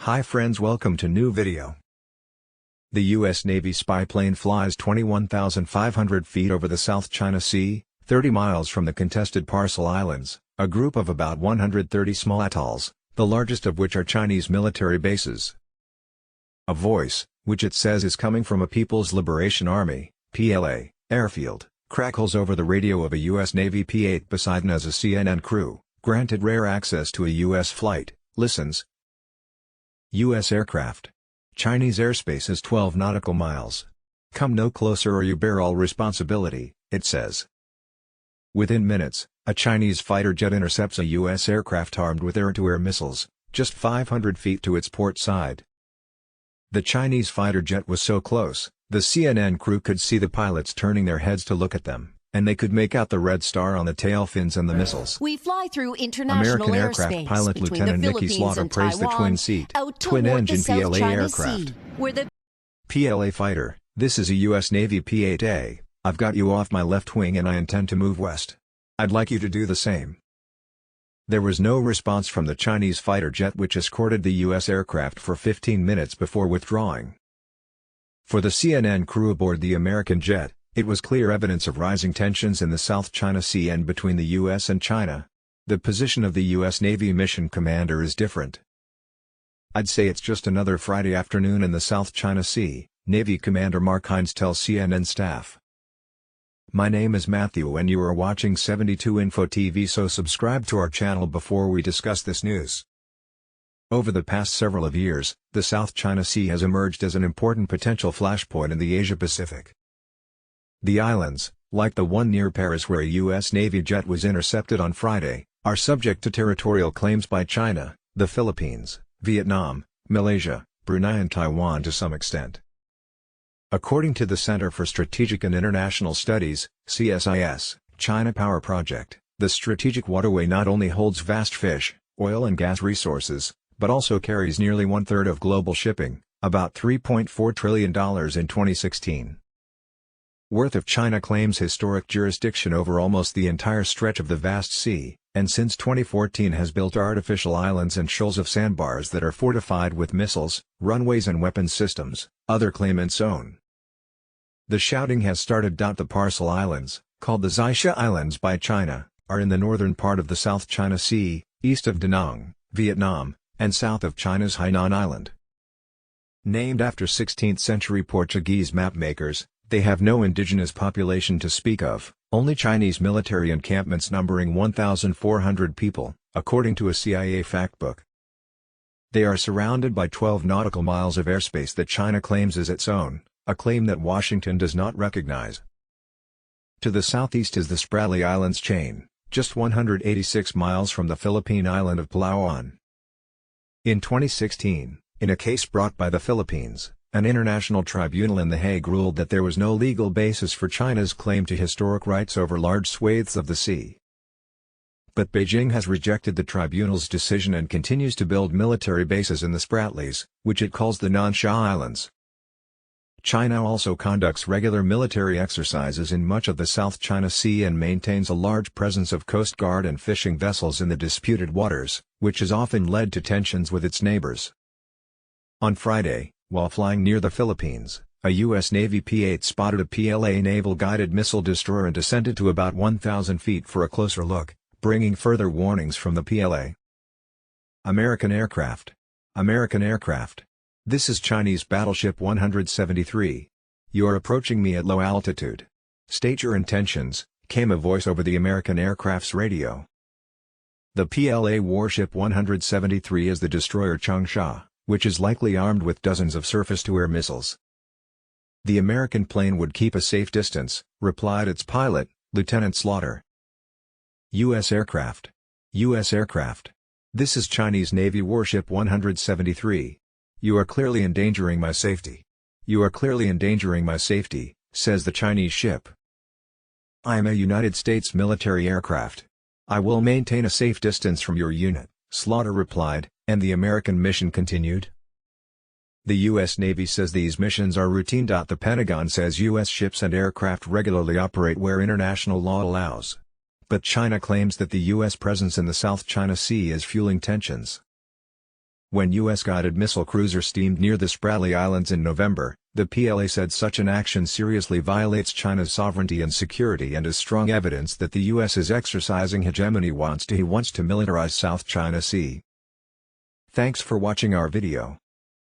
Hi friends, welcome to new video. The U.S. Navy spy plane flies 21,500 feet over the South China Sea, 30 miles from the contested Parcel Islands, a group of about 130 small atolls, the largest of which are Chinese military bases. A voice, which it says is coming from a People's Liberation Army (PLA) airfield, crackles over the radio of a U.S. Navy P-8 Poseidon as a CNN crew, granted rare access to a U.S. flight, listens. U.S. aircraft. Chinese airspace is 12 nautical miles. Come no closer or you bear all responsibility, it says. Within minutes, a Chinese fighter jet intercepts a U.S. aircraft armed with air-to-air missiles, just 500 feet to its port side. The Chinese fighter jet was so close, the CNN crew could see the pilots turning their heads to look at them, and they could make out the red star on the tail fins and the missiles. We fly through international American aircraft pilot Lieutenant Nikki Slaughter praised the twin-seat, twin-engine PLA aircraft. Where the PLA fighter, this is a U.S. Navy P-8A, I've got you off my left wing and I intend to move west. I'd like you to do the same. There was no response from the Chinese fighter jet which escorted the U.S. aircraft for 15 minutes before withdrawing. For the CNN crew aboard the American jet, it was clear evidence of rising tensions in the South China Sea and between the U.S. and China. The position of the U.S. Navy mission commander is different. I'd say it's just another Friday afternoon in the South China Sea, Navy Commander Mark Hines tells CNN staff. My name is Matthew and you are watching 72 Info TV, so subscribe to our channel before we discuss this news. Over the past several years, the South China Sea has emerged as an important potential flashpoint in the Asia-Pacific. The islands, like the one near Paris where a U.S. Navy jet was intercepted on Friday, are subject to territorial claims by China, the Philippines, Vietnam, Malaysia, Brunei and Taiwan to some extent. According to the Center for Strategic and International Studies, CSIS, China Power Project, the strategic waterway not only holds vast fish, oil and gas resources, but also carries nearly one-third of global shipping, about $3.4 trillion in 2016. Worth of China claims historic jurisdiction over almost the entire stretch of the vast sea, and since 2014 has built artificial islands and shoals of sandbars that are fortified with missiles, runways and weapons systems, other claimants own. The shouting has started. The Parcel Islands, called the Xia Islands by China, are in the northern part of the South China Sea, east of Da Nang, Vietnam, and south of China's Hainan Island. Named after 16th-century Portuguese mapmakers, they have no indigenous population to speak of, only Chinese military encampments numbering 1,400 people, according to a CIA factbook. They are surrounded by 12 nautical miles of airspace that China claims is its own, a claim that Washington does not recognize. To the southeast is the Spratly Islands chain, just 186 miles from the Philippine island of Palawan. In 2016, in a case brought by the Philippines, an international tribunal in The Hague ruled that there was no legal basis for China's claim to historic rights over large swathes of the sea. But Beijing has rejected the tribunal's decision and continues to build military bases in the Spratlys, which it calls the Nansha Islands. China also conducts regular military exercises in much of the South China Sea and maintains a large presence of Coast Guard and fishing vessels in the disputed waters, which has often led to tensions with its neighbors. On Friday, while flying near the Philippines, a U.S. Navy P-8 spotted a PLA naval-guided missile destroyer and descended to about 1,000 feet for a closer look, bringing further warnings from the PLA. American aircraft. American aircraft. This is Chinese battleship 173. You're approaching me at low altitude. State your intentions, came a voice over the American aircraft's radio. The PLA warship 173 is the destroyer Changsha, which is likely armed with dozens of surface-to-air missiles. The American plane would keep a safe distance, replied its pilot, Lieutenant Slaughter. U.S. aircraft. U.S. aircraft. This is Chinese Navy warship 173. You are clearly endangering my safety. You are clearly endangering my safety, says the Chinese ship. I am a United States military aircraft. I will maintain a safe distance from your unit, Slaughter replied, and the American mission continued. The U.S. Navy says these missions are routine. The Pentagon says U.S. ships and aircraft regularly operate where international law allows. But China claims that the U.S. presence in the South China Sea is fueling tensions. When U.S.-guided missile cruiser steamed near the Spratly Islands in November, the PLA said such an action seriously violates China's sovereignty and security and is strong evidence that the U.S. is exercising hegemony wants to militarize South China Sea. Thanks for watching our video.